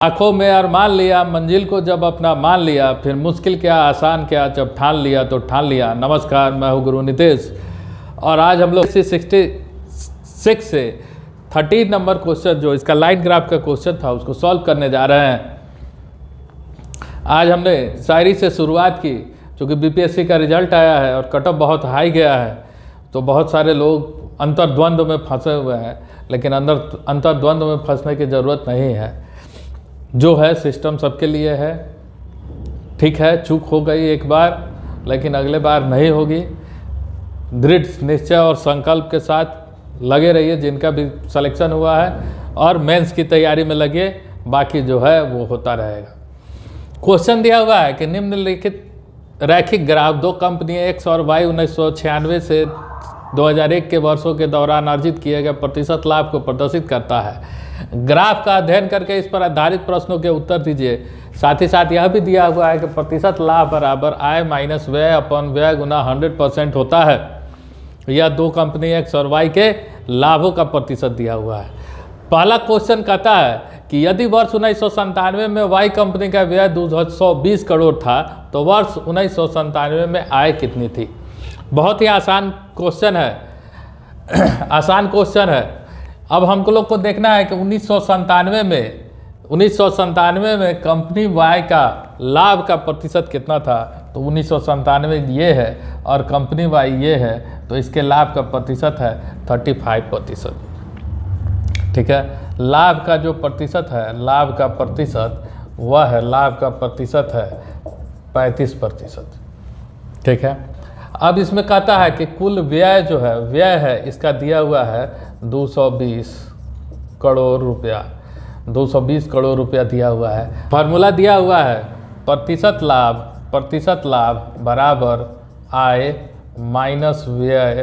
आंखों में अरमान लिया, मंजिल को जब अपना मान लिया, फिर मुश्किल क्या आसान क्या, जब ठान लिया तो ठान लिया। नमस्कार, मैं हूँ गुरु नितेश और आज हम लोग 66 से 13 नंबर क्वेश्चन जो इसका लाइन ग्राफ का क्वेश्चन था उसको सॉल्व करने जा रहे हैं। आज हमने शायरी से शुरुआत की, चूँकि बीपीएससी का रिजल्ट आया है और कट ऑफ बहुत हाई गया है, तो बहुत सारे लोग अंतर्द्वंद में फंसे हुए हैं, लेकिन अंतर्द्वंद में फंसने की ज़रूरत नहीं है। जो है सिस्टम सबके लिए है। ठीक है, चूक हो गई एक बार, लेकिन अगले बार नहीं होगी। दृढ़ निश्चय और संकल्प के साथ लगे रहिए जिनका भी सिलेक्शन हुआ है, और मेंस की तैयारी में लगे, बाकी जो है वो होता रहेगा। क्वेश्चन दिया हुआ है कि निम्नलिखित रैखिक ग्राफ दो कंपनियां एक्स और वाई 1996 से 2001 के वर्षों के दौरान अर्जित किए गए प्रतिशत लाभ को प्रदर्शित करता है। ग्राफ का अध्ययन करके इस पर आधारित प्रश्नों के उत्तर दीजिए। साथ ही साथ यह भी दिया हुआ है कि प्रतिशत लाभ बराबर आय माइनस व्यय अपन व्यय गुना 100% होता है। यह दो कंपनी एक्स और वाई के लाभों का प्रतिशत दिया हुआ है। पहला क्वेश्चन कहता है कि यदि वर्ष 1997 में वाई कंपनी का व्यय 220 करोड़ था तो वर्ष 1997 में आय कितनी थी। बहुत ही आसान क्वेश्चन है, आसान क्वेश्चन है। अब हमको लोग को देखना है कि 1997 में कंपनी वाई का लाभ का प्रतिशत कितना था। तो 1997 ये है और कंपनी वाई ये है, तो इसके लाभ का प्रतिशत है 35%। ठीक है, लाभ का जो प्रतिशत है, लाभ का प्रतिशत वह है, लाभ का प्रतिशत है 35%। ठीक है, अब इसमें कहता है कि कुल व्यय जो है, व्यय है इसका दिया हुआ है 220 करोड़ रुपया। 220 करोड़ रुपया दिया हुआ है। फार्मूला दिया हुआ है प्रतिशत लाभ बराबर आय माइनस व्यय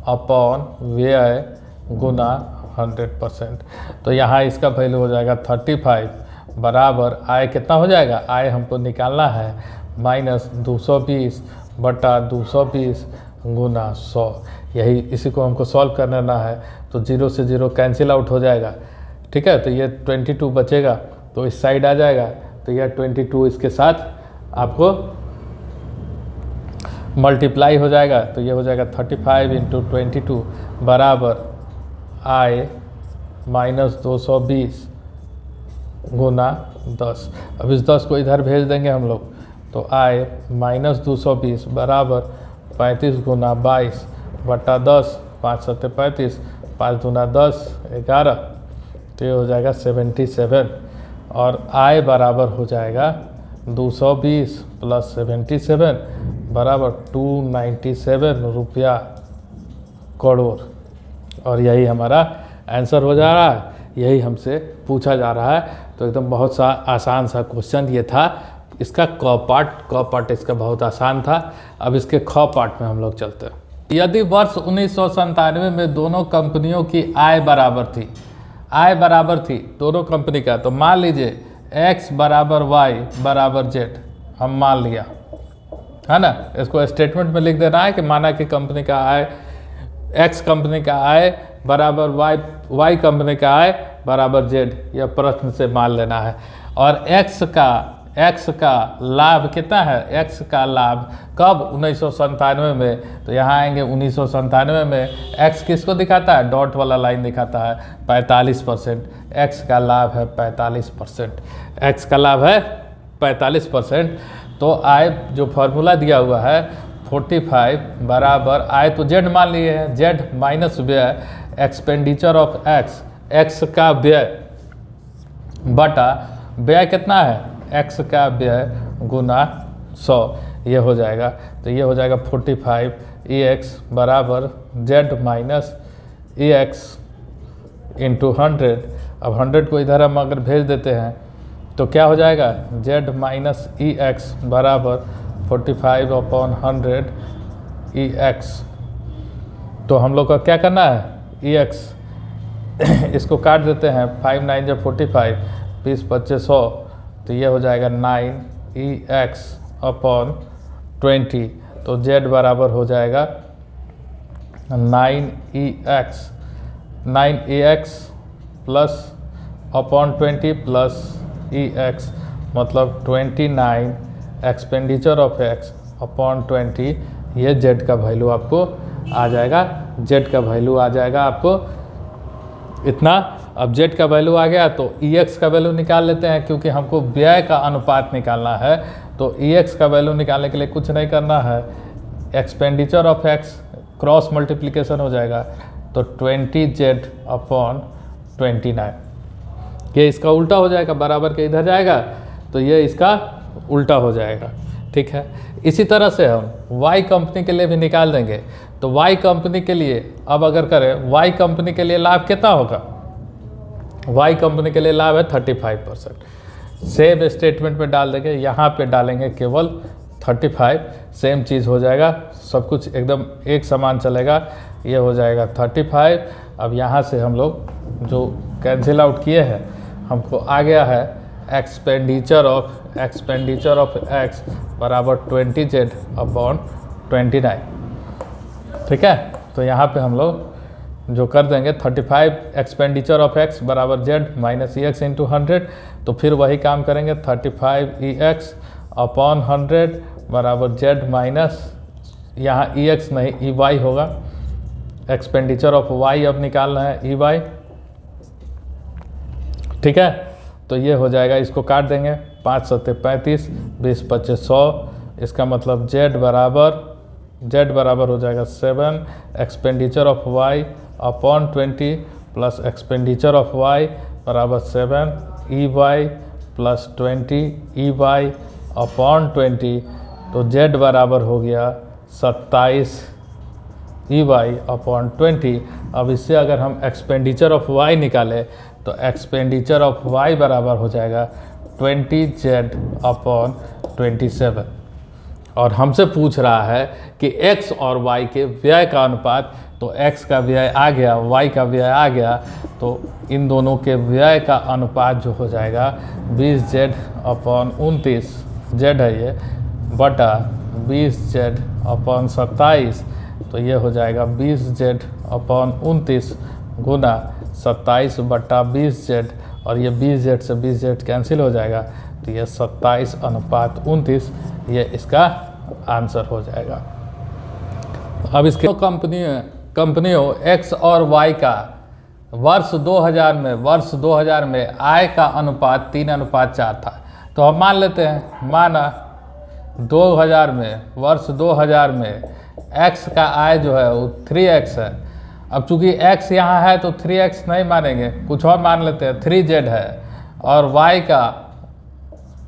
अपॉन व्यय गुना 100%। तो यहाँ इसका वैल्यू हो जाएगा 35 बराबर आय कितना हो जाएगा, आय हमको निकालना है माइनस 220 बटा 220 गुना 100। यही इसी को हमको सॉल्व करना है। तो 0 से 0 कैंसिल आउट हो जाएगा। ठीक है, तो ये 22 बचेगा, तो इस साइड आ जाएगा। तो यह 22 इसके साथ आपको मल्टीप्लाई हो जाएगा। तो ये हो जाएगा 35 × 22 बराबर आय माइनस 220 गुना 10। अब इस 10 को इधर भेज देंगे हम लोग, तो आय माइनस 220 बराबर 35 गुना 22 बटा 10, 5 7 35, 5 दूना 10 11, तो ये हो जाएगा 77। और आय बराबर हो जाएगा 220 प्लस 77 बराबर 297 रुपया करोड़। और यही हमारा आंसर हो जा रहा है, यही हमसे पूछा जा रहा है। तो एकदम बहुत सा आसान सा क्वेश्चन ये था। इसका क पार्ट इसका बहुत आसान था। अब इसके ख पार्ट में हम लोग चलते हैं। यदि वर्ष 1997 में दोनों कंपनियों की आय बराबर थी दोनों कंपनी का, तो मान लीजिए x बराबर y बराबर z, हम मान लिया है ना। इसको स्टेटमेंट में लिख देना है कि माना कि कंपनी का आय, x कंपनी का आय बराबर y कंपनी का आय बराबर z, यह प्रश्न से मान लेना है। और x का लाभ कितना है, x का लाभ कब 1997 में, तो यहाँ आएंगे 1997 में x किसको दिखाता है, डॉट वाला लाइन दिखाता है 45%। x का लाभ है 45%, x का लाभ है 45%। तो आय जो फार्मूला दिया हुआ है 45 बराबर आय तो z मान लिए हैं, z माइनस व्यय एक्सपेंडिचर ऑफ x का व्यय बटा व्यय कितना है, x का व्यय गुना 100, ये हो जाएगा। तो ये हो जाएगा 45 EX बराबर Z माइनस EX इंटू 100। अब 100 को इधर हम अगर भेज देते हैं तो क्या हो जाएगा, Z माइनस EX बराबर 45 अपॉन 100 EX। तो हम लोग का क्या करना है, EX इसको काट देते हैं, 5 9 45, 20 25 100, तो ये हो जाएगा 9EX अपॉन 20। तो Z बराबर हो जाएगा 9EX प्लस अपॉन 20 प्लस ई एक्स मतलब 29 एक्सपेंडिचर ऑफ एक्स अपॉन 20, ये जेड का वैल्यू आपको आ जाएगा। जेड का वैल्यू आ जाएगा आपको इतना। अब जेड का वैल्यू आ गया तो ई एक्स का वैल्यू निकाल लेते हैं, क्योंकि हमको व्यय का अनुपात निकालना है। तो ई एक्स का वैल्यू निकालने के लिए कुछ नहीं करना है, expenditure of x cross multiplication हो जाएगा, तो 20z अपॉन 29, ये इसका उल्टा हो जाएगा, बराबर के इधर जाएगा तो ये इसका उल्टा हो जाएगा। ठीक है, इसी तरह से हम वाई कंपनी के लिए भी निकाल देंगे। तो वाई कंपनी के लिए अब अगर करें, वाई कंपनी के लिए लाभ कितना होगा? वाई कंपनी के लिए लाभ है 35%। सेम स्टेटमेंट में डाल देंगे, यहाँ पे डालेंगे केवल 35, सेम चीज़ हो जाएगा, सब कुछ एकदम एक समान चलेगा। ये हो जाएगा 35। अब यहाँ से हम लोग जो कैंसिल आउट किए हैं, हमको आ गया है एक्सपेंडिचर ऑफ एक्स बराबर 20z अपॉन 29। ठीक है, तो यहाँ पे हम लोग जो कर देंगे 35 एक्सपेंडिचर ऑफ एक्स बराबर जेड माइनस ई एक्स इंटू 100, तो फिर वही काम करेंगे 35 ई एक्स अपॉन 100 बराबर जेड माइनस, यहाँ ई एक्स नहीं ई वाई होगा, एक्सपेंडिचर ऑफ वाई अब निकालना है ई वाई। ठीक है, तो ये हो जाएगा, इसको काट देंगे, 5 सत्ते 35, 20 25 100, इसका मतलब जेड बराबर हो जाएगा 7 expenditure of Y upon 20 plus expenditure of Y बराबर 7 E Y plus 20 E Y upon 20, तो जेड बराबर हो गया 27 ई वाई अपॉन 20। अब इससे अगर हम एक्सपेंडिचर ऑफ वाई निकालें तो एक्सपेंडिचर ऑफ वाई बराबर हो जाएगा 20z अपॉन 27। और हमसे पूछ रहा है कि x और y के व्यय का अनुपात, तो x का व्यय आ गया, y का व्यय आ गया, तो इन दोनों के व्यय का अनुपात जो हो जाएगा 20z अपॉन 29, z है ये, बटा 20z अपॉन 27, तो ये हो जाएगा 20z अपॉन 29 गुना 27 बटा 20z, और ये 20z से 20z कैंसिल हो जाएगा, तो ये 27 अनुपात 29, ये इसका आंसर हो जाएगा। अब इसके कंपनियों x और y का वर्ष 2000 में आय का अनुपात 3:4 था। तो हम मान लेते हैं, माना 2000 में, वर्ष 2000 में x का आय जो है वो 3x है। अब चूंकि x यहाँ है तो 3x नहीं मानेंगे, कुछ और मान लेते हैं, 3z है, और y का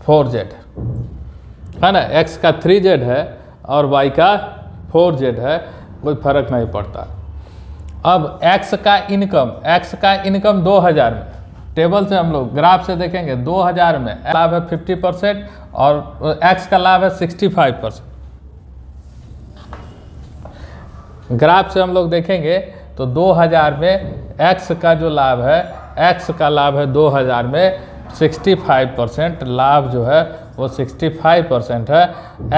4z है ना, x का 3z है और y का 4z है, कोई फर्क नहीं पड़ता। अब x का इनकम 2000 में, टेबल से हम लोग ग्राफ से देखेंगे, 2000 में लाभ है 50% और x का लाभ है 65%। ग्राफ से हम लोग देखेंगे तो 2000 में x का जो लाभ है, x का लाभ है 2000 में 65%, लाभ जो है वो 65% है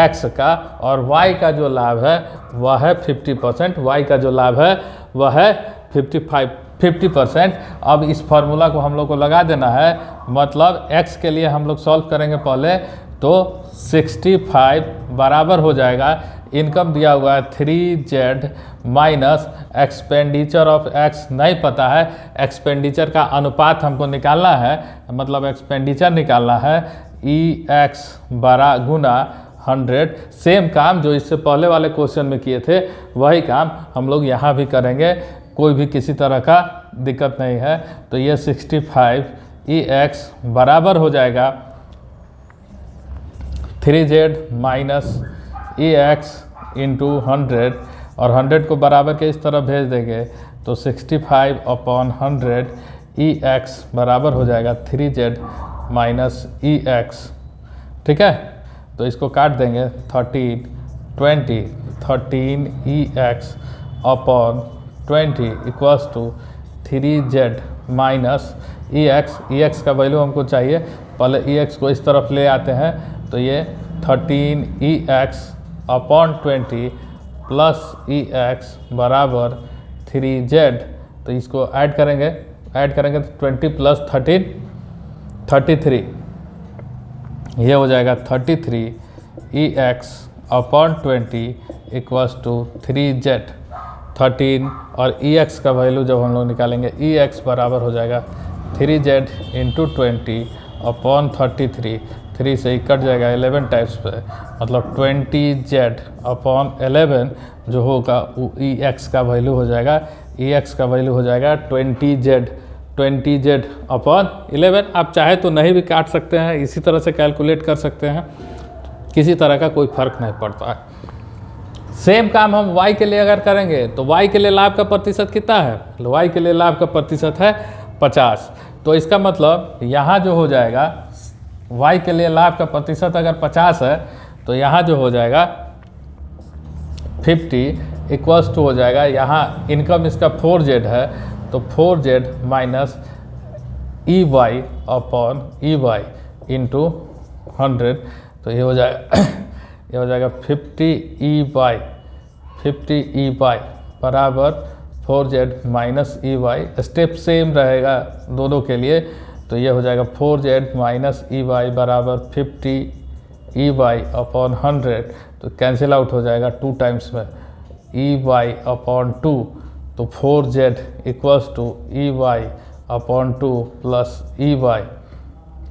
x का, और y का जो लाभ है वह है 50%, y का जो लाभ है वह है 50%। अब इस फॉर्मूला को हम लोग को लगा देना है, मतलब x के लिए हम लोग सॉल्व करेंगे पहले, तो 65 बराबर हो जाएगा, इनकम दिया हुआ है 3z minus expenditure of x नहीं पता है, एक्सपेंडिचर का अनुपात हमको निकालना है, मतलब एक्सपेंडिचर निकालना है, EX बरा गुना 100। सेम काम जो इससे पहले वाले क्वेश्चन में किए थे वही काम हम लोग यहाँ भी करेंगे, कोई भी किसी तरह का दिक्कत नहीं है। तो ये 65 EX बराबर हो जाएगा 3z माइनस EX इंटू 100, और 100 को बराबर के इस तरफ भेज देंगे तो 65 अपॉन 100 EX बराबर हो जाएगा 3z माइनस EX। ठीक है, तो इसको काट देंगे, 13 EX upon 20 equals to 3z minus EX का वैल्यू हमको चाहिए, पहले EX को इस तरफ ले आते हैं, तो ये 13 EX अपॉन 20 प्लस EX बराबर 3z, तो इसको ऐड करेंगे तो 20 प्लस 13 33, ये हो जाएगा 33 EX upon 20 equals to 3Z 13 और EX का वैल्यू जब हम लोग निकालेंगे EX बराबर हो जाएगा 3Z इंटू 20 अपॉन 33, 3 से ही कट जाएगा 11 टाइप्स पे, मतलब 20Z अपॉन 11 जो होगा वो EX का वैल्यू हो जाएगा, EX का वैल्यू हो जाएगा 20Z अपॉन 11। आप चाहे तो नहीं भी काट सकते हैं, इसी तरह से कैलकुलेट कर सकते हैं, किसी तरह का कोई फर्क नहीं पड़ता है। सेम काम हम y के लिए अगर करेंगे तो y के लिए लाभ का प्रतिशत कितना है, y के लिए लाभ का प्रतिशत है 50। तो इसका मतलब यहाँ जो हो जाएगा y के लिए लाभ का प्रतिशत अगर 50 है तो यहाँ जो हो जाएगा 50 इक्वल्स टू हो जाएगा, यहाँ इनकम इसका 4Z है तो 4Z minus EY upon EY into 100, तो ये हो जाएगा ये हो जाएगा 50 EY बराबर 4Z minus EY। Step same रहेगा दोनों के लिए, तो ये हो जाएगा 4Z माइनस EY बराबर 50 EY अपॉन 100, तो कैंसिल आउट हो जाएगा 2 टाइम्स में EY अपॉन 2, तो 4Z equals to EY upon 2 plus EY,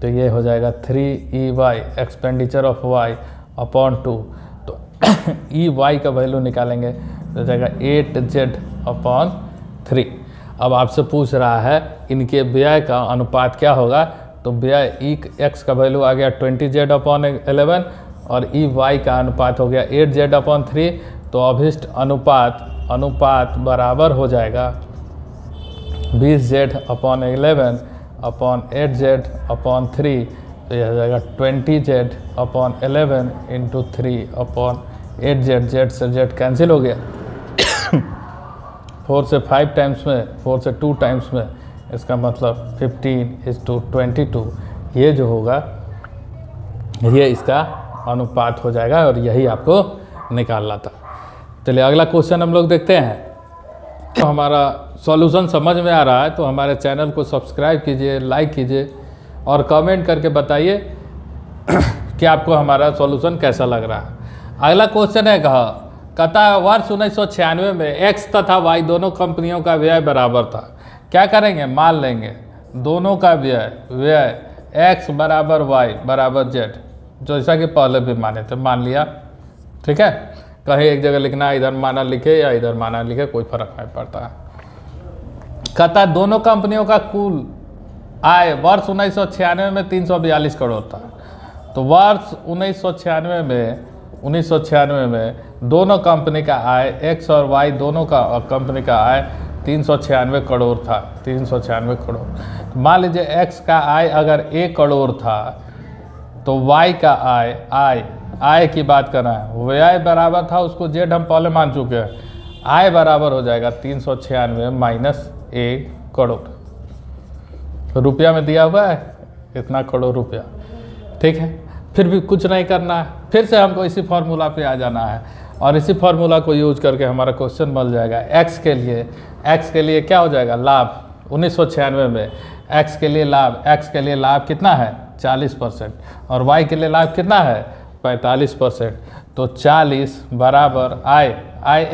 तो ये हो जाएगा 3EY expenditure of Y upon 2, तो EY का वैल्यू निकालेंगे तो हो जाएगा 8Z अपॉन 3। अब आपसे पूछ रहा है इनके व्यय का अनुपात क्या होगा, तो व्यय EX का वैल्यू आ गया 20Z अपॉन 11 और EY का अनुपात हो गया 8Z अपॉन 3, तो अभिष्ट अनुपात बराबर हो जाएगा 20Z upon 11 upon 8Z upon 3, तो यह हो जाएगा 20Z upon 11 into 3 upon 8Z, Z से Z कैंसिल हो गया 4 से 5 टाइम्स में, 4 से 2 टाइम्स में, इसका मतलब 15:22, ये जो होगा ये इसका अनुपात हो जाएगा और यही आपको निकालना था। चलिए अगला क्वेश्चन हम लोग देखते हैं। तो हमारा सॉल्यूशन समझ में आ रहा है तो हमारे चैनल को सब्सक्राइब कीजिए, लाइक कीजिए और कमेंट करके बताइए कि आपको हमारा सॉल्यूशन कैसा लग रहा है। अगला क्वेश्चन है कहता है वर्ष 1996 में X तथा Y दोनों कंपनियों का व्यय बराबर था। क्या करेंगे, मान लेंगे दोनों का व्यय X बराबर Y बराबर Z, जैसा कि पहले भी माने थे, मान लिया, ठीक है। कहीं एक जगह लिखना है, इधर माना लिखे या इधर माना लिखे, कोई फर्क नहीं पड़ता है। कहता दोनों कंपनियों का कुल आय वर्ष 1996 में 342 करोड़ था। तो वर्ष 1996 में दोनों कंपनी का आय X और Y दोनों का कंपनी का आय 396 करोड़ था, 396 करोड़। मान लीजिए X का आय अगर 1 करोड़ था तो Y का आय की बात कर रहे हैं, व्यय बराबर था, उसको Z हम पहले मान चुके हैं, आय बराबर हो जाएगा 396 माइनस 1 करोड़। रुपया में दिया हुआ है इतना करोड़ रुपया, ठीक है। फिर भी कुछ नहीं करना है, फिर से हमको इसी फार्मूला पे आ जाना है और इसी फार्मूला को यूज करके हमारा क्वेश्चन मिल जाएगा। X के लिए क्या हो जाएगा, लाभ 1996 में X के लिए लाभ कितना है 40% और Y के लिए लाभ कितना है 45%। तो 40 बराबर आय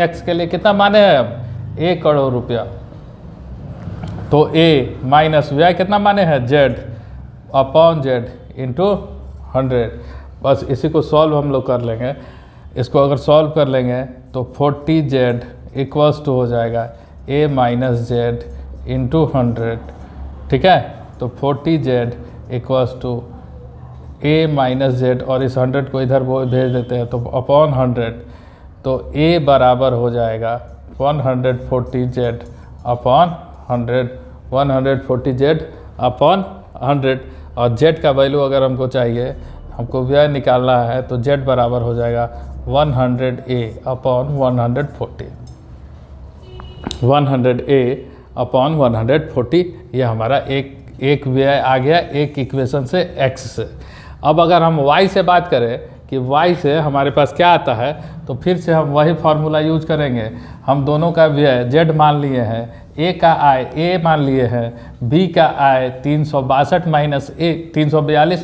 X के लिए कितना माने हैं हम 1 करोड़ रुपया, तो A माइनस व्यय कितना माने हैं Z अपॉन Z इंटू 100। बस इसी को सॉल्व हम लोग कर लेंगे। इसको अगर सॉल्व कर लेंगे तो 40Z इक्वल्स टू हो जाएगा A माइनस Z इंटू 100, ठीक है। तो 40Z equals to A minus Z और इस 100 को इधर वो भेज देते हैं तो अपॉन 100, तो A बराबर हो जाएगा 140Z अपॉन 100, 140Z अपॉन 100। और Z का वैल्यू अगर हमको चाहिए, हमको व्यय निकालना है, तो Z बराबर हो जाएगा 100A अपॉन 140, 100A अपॉन 140। ये हमारा एक व्यय आ गया एक इक्वेशन से X से। अब अगर हम Y से बात करें कि y से हमारे पास क्या आता है, तो फिर से हम वही फार्मूला यूज करेंगे। हम दोनों का व्यय z मान लिए हैं, a का आय a मान लिए हैं, b का आय 342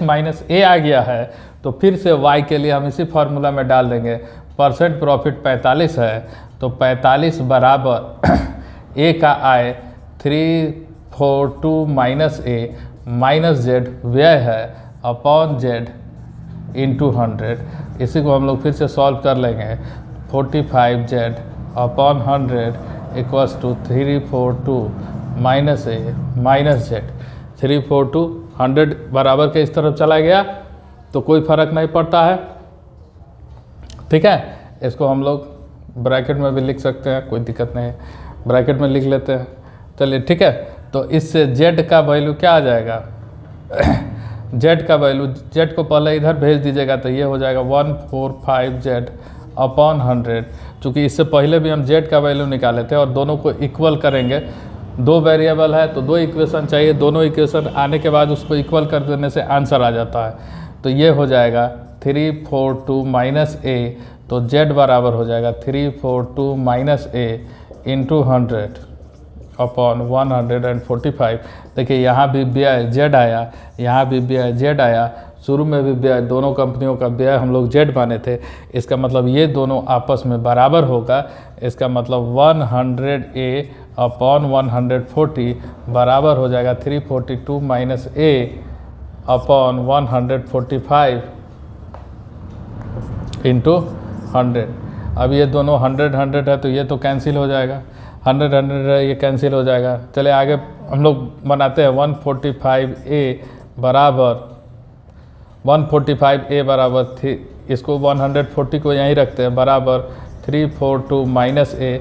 माइनस a आ गया है। तो फिर से y के लिए हम इसी फार्मूला में डाल देंगे। परसेंट प्रॉफिट 45 है, तो 45 बराबर a का आय 342 माइनस a माइनस z व्यय है अपॉन z इंटू 100। इसी को हम लोग फिर से सॉल्व कर लेंगे। 45z upon 100 equals to 342 minus a minus z। 342 100 बराबर के इस तरफ चला गया तो कोई फर्क नहीं पड़ता है, ठीक है। इसको हम लोग ब्रैकेट में भी लिख सकते हैं, कोई दिक्कत नहीं है, ब्रैकेट में लिख लेते हैं। चलिए ठीक है, तो इससे z का वैल्यू क्या आ जाएगा z का वैल्यू, z को पहले इधर भेज दीजिएगा तो ये हो जाएगा 145z अपॉन 100। चूँकि इससे पहले भी हम z का वैल्यू निकाले थे और दोनों को इक्वल करेंगे। दो वेरिएबल है तो दो इक्वेशन चाहिए, दोनों इक्वेशन आने के बाद उसको इक्वल कर देने से आंसर आ जाता है। तो ये हो जाएगा 342 माइनस a, तो z बराबर हो जाएगा 342 माइनस a इंटू 100 अपॉन 145। देखिए यहाँ भी व्यय z आया, यहाँ भी व्यय z आया, शुरू में भी व्यय, दोनों कंपनियों का व्यय हम लोग z माने थे। इसका मतलब ये दोनों आपस में बराबर होगा। इसका मतलब 100a अपॉन 140 बराबर हो जाएगा 342 माइनस a अपॉन 145 इंटू 100। अब ये दोनों 100 है तो ये तो कैंसिल हो जाएगा, 100 है, ये कैंसिल हो जाएगा। चले आगे हम लोग बनाते हैं। 145a बराबर थी, इसको 140 को यहीं रखते हैं, बराबर 342 माइनस a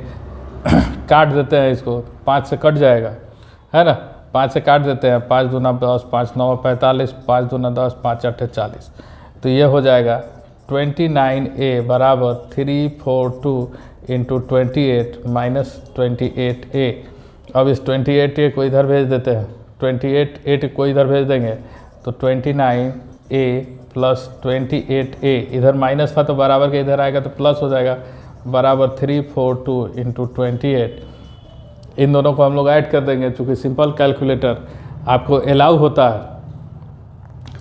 काट देते हैं, इसको 5 से कट जाएगा, है ना। 5 से काट देते हैं, 5 दूना 10, 5 9 45, 5 दूना 10, 5 8 40। तो ये हो जाएगा 29a बराबर 342 इंटू 28 माइनस 28a। अब इस 28a को इधर भेज देते हैं, 28a को इधर भेज देंगे तो 29a प्लस 28a, इधर माइनस था तो बराबर के इधर आएगा तो प्लस हो जाएगा, बराबर 342 इंटू 28। इन दोनों को हम लोग ऐड कर देंगे। चूँकि सिंपल कैलकुलेटर आपको अलाउ होता है,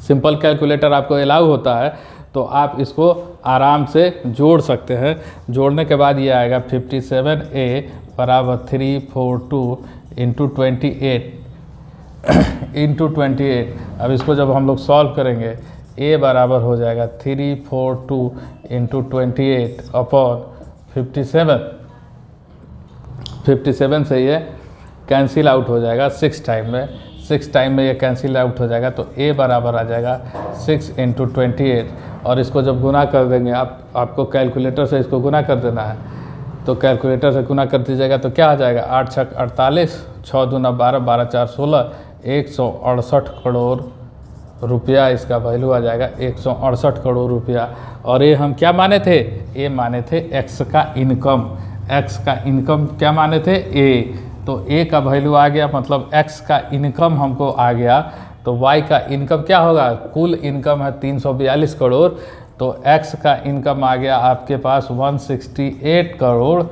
सिंपल कैलकुलेटर आपको अलाउ होता है तो आप इसको आराम से जोड़ सकते हैं। जोड़ने के बाद ये आएगा 57a बराबर 342 इंटू 28 इंटू 28। अब इसको जब हम लोग सॉल्व करेंगे a बराबर हो जाएगा 342 इंटू 28 अपॉन 57 से ये कैंसिल आउट हो जाएगा 6 टाइम में, 6 टाइम में ये कैंसिल आउट हो जाएगा। तो a बराबर आ जाएगा 6 इंटू 28। और इसको जब गुना कर देंगे, आपको कैलकुलेटर से इसको गुना कर देना है, तो कैलकुलेटर से गुना कर दीजिएगा तो क्या आ जाएगा, 8 छक 48, 6 दूना 12, 12 4 16, 168 करोड़ रुपया इसका वैल्यू आ जाएगा, 168 करोड़ रुपया। और ये हम क्या माने थे, ये माने थे एक्स का इनकम, एक्स का इनकम क्या माने थे, ए। तो ए का वैल्यू आ गया, मतलब एक्स का इनकम हमको आ गया। तो वाई का इनकम क्या होगा, कुल इनकम है 342 करोड़, तो एक्स का इनकम आ गया आपके पास 168 करोड़।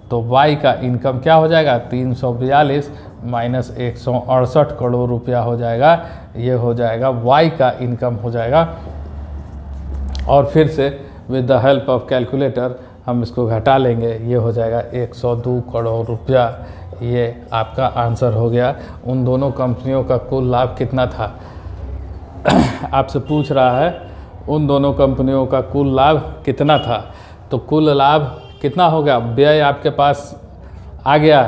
तो वाई का इनकम क्या हो जाएगा, 342 माइनस 168 करोड़ रुपया हो जाएगा। ये हो जाएगा वाई का इनकम हो जाएगा। और फिर से with the help of calculator हम इसको घटा लेंगे, ये हो जाएगा 102 करोड़ रुपया। ये आपका आंसर हो गया। उन दोनों कंपनियों का कुल लाभ कितना था आपसे पूछ रहा है, उन दोनों कंपनियों का कुल लाभ कितना था। तो कुल लाभ कितना हो गया, व्यय आपके पास आ गया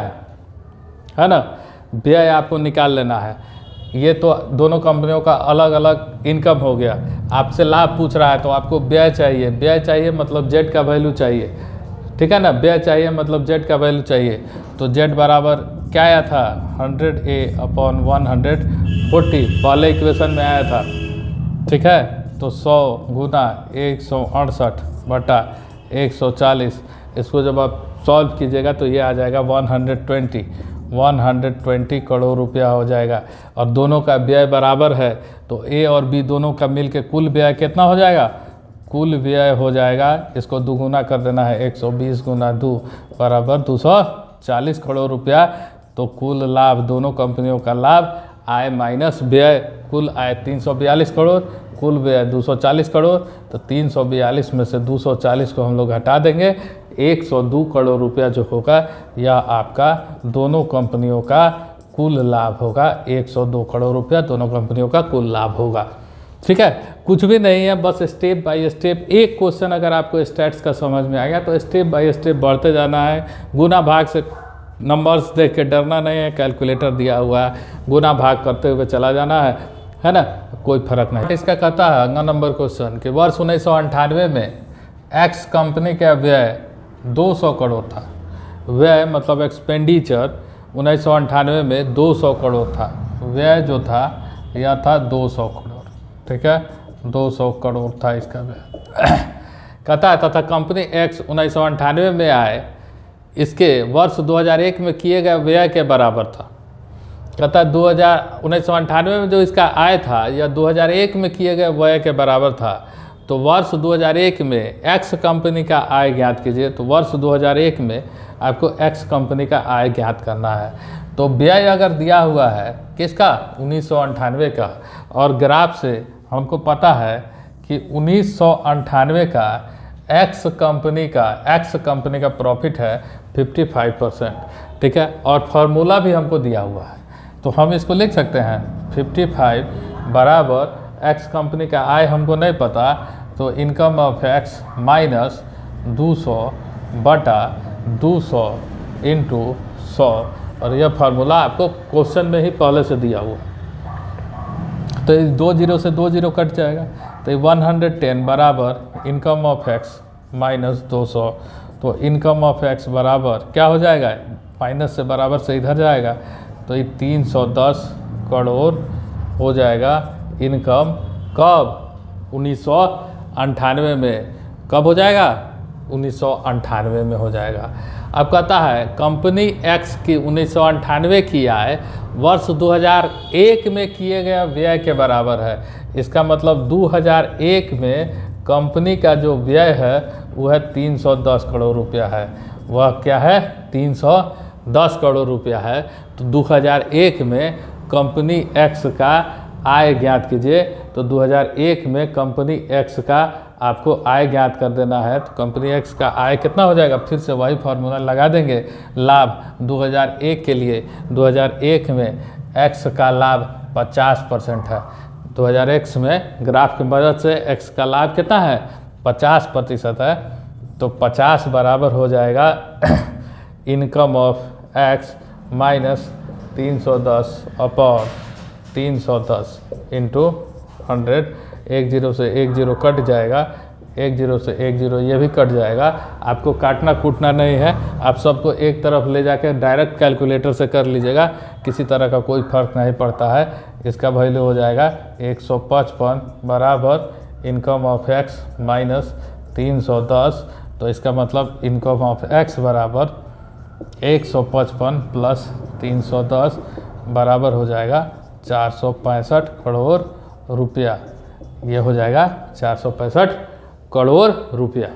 है ना, व्यय आपको निकाल लेना है। ये तो दोनों कंपनियों का अलग अलग इनकम हो गया। आपसे लाभ पूछ रहा है तो आपको व्यय चाहिए, व्यय चाहिए मतलब जेड का वैल्यू चाहिए, ठीक है ना, व्यय चाहिए मतलब जेड का वैल्यू चाहिए। तो जेड बराबर क्या आया था, 100a अपॉन 140 पहले इक्वेशन में आया था, ठीक है। तो 100 गुना 168 बटा 140, इसको जब आप सॉल्व कीजिएगा तो ये आ जाएगा 120 करोड़ रुपया हो जाएगा। और दोनों का व्यय बराबर है तो ए और बी दोनों का मिल के कुल व्यय कितना हो जाएगा, कुल व्यय हो जाएगा, इसको दुगुना कर देना है, 120 गुना 2 बराबर 240 करोड़ रुपया। तो कुल लाभ, दोनों कंपनियों का लाभ आय माइनस व्यय, कुल आय 342 करोड़, कुल व्यय 240 करोड़। तो 342 में से 240 को हम लोग हटा देंगे, 102 करोड़ रुपया जो होगा यह आपका दोनों कंपनियों का कुल लाभ होगा। 102 करोड़ रुपया दोनों कंपनियों का कुल लाभ होगा। ठीक है, कुछ भी नहीं है, बस स्टेप बाय स्टेप एक क्वेश्चन अगर आपको स्टैट्स का समझ में आ गया तो स्टेप बाय स्टेप बढ़ते जाना है। गुना भाग से नंबर्स देख के डरना नहीं है, कैलकुलेटर दिया हुआ है, गुना भाग करते हुए चला जाना है ना, कोई फर्क नहीं। इसका कहता है अगला नंबर क्वेश्चन कि वर्ष 1998 में एक्स कंपनी का व्यय 200 करोड़ था। व्यय मतलब एक्सपेंडिचर 1998 में 200 करोड़ था, व्यय जो था यह था 200 करोड़। ठीक है, 200 करोड़ था इसका व्यय। कहता है तथा कंपनी एक्स 1998 में आए इसके वर्ष 2001 में किए गए व्यय के बराबर था। कहता है 1998 में जो इसका आय था यह 2001 में किए गए व्यय के बराबर था। तो वर्ष 2001 में एक्स कंपनी का आय ज्ञात कीजिए। तो वर्ष 2001 में आपको एक्स कंपनी का आय ज्ञात करना है। तो व्यय अगर दिया हुआ है किसका, 1998 का, और ग्राफ से हमको पता है कि 1998 का एक्स कंपनी का प्रॉफिट है 55%। ठीक है, और फार्मूला भी हमको दिया हुआ है, तो हम इसको लिख सकते हैं 55 बराबर एक्स कंपनी का आय हमको नहीं पता, तो इनकम ऑफ एक्स माइनस 200 बटा 200 इंटू 100, और यह फार्मूला आपको क्वेश्चन में ही पहले से दिया हुआ। तो 2 जीरो से 2 जीरो कट जाएगा, तो 110 बराबर इनकम ऑफ एक्स माइनस 200। तो इनकम ऑफ एक्स बराबर क्या हो जाएगा, माइनस से बराबर से इधर जाएगा, तो ये 310 करोड़ हो जाएगा इनकम। कब, 1998 में। कब हो जाएगा, 1998 में हो जाएगा। अब कहता है कंपनी एक्स की 1998 की आय वर्ष 2001 में किए गए व्यय के बराबर है। इसका मतलब 2001 में कंपनी का जो व्यय है वह 310 करोड़ रुपया है। वह क्या है, 310 करोड़ रुपया है। तो 2001 में कंपनी एक्स का आय ज्ञात कीजिए। तो 2001 में कंपनी एक्स का आपको आय ज्ञात कर देना है। तो कंपनी एक्स का आय कितना हो जाएगा, फिर से वही फार्मूला लगा देंगे। लाभ 2001 के लिए, 2001 में एक्स का लाभ 50% है। 2001 में ग्राफ की मदद से एक्स का लाभ कितना है, 50% है। तो 50 बराबर हो जाएगा income of x minus 310 upon 310 into 100। 1 zero से 1 जीरो कट जाएगा, 1 जीरो से 1 जीरो ये भी कट जाएगा। आपको काटना कूटना नहीं है, आप सबको एक तरफ ले जाकर डायरेक्ट कैलकुलेटर से कर लीजिएगा, किसी तरह का कोई फर्क नहीं पड़ता है। इसका वैल्यू हो जाएगा 155 बराबर इनकम ऑफ एक्स माइनस 310। तो इसका मतलब इनकम ऑफ एक्स बराबर 155 प्लस 310 बराबर हो जाएगा 465 करोड़ रुपया। ये हो जाएगा 465 करोड़ रुपया।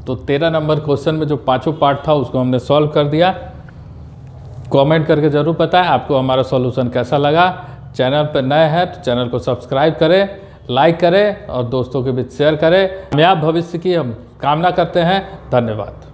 तो 13 नंबर क्वेश्चन में जो पांचों पार्ट था उसको हमने सॉल्व कर दिया। कमेंट करके ज़रूर बताएं आपको हमारा सॉल्यूशन कैसा लगा। चैनल पर नए हैं तो चैनल को सब्सक्राइब करें, लाइक करें और दोस्तों के बीच शेयर करें। कामयाब भविष्य की हम कामना करते हैं। धन्यवाद।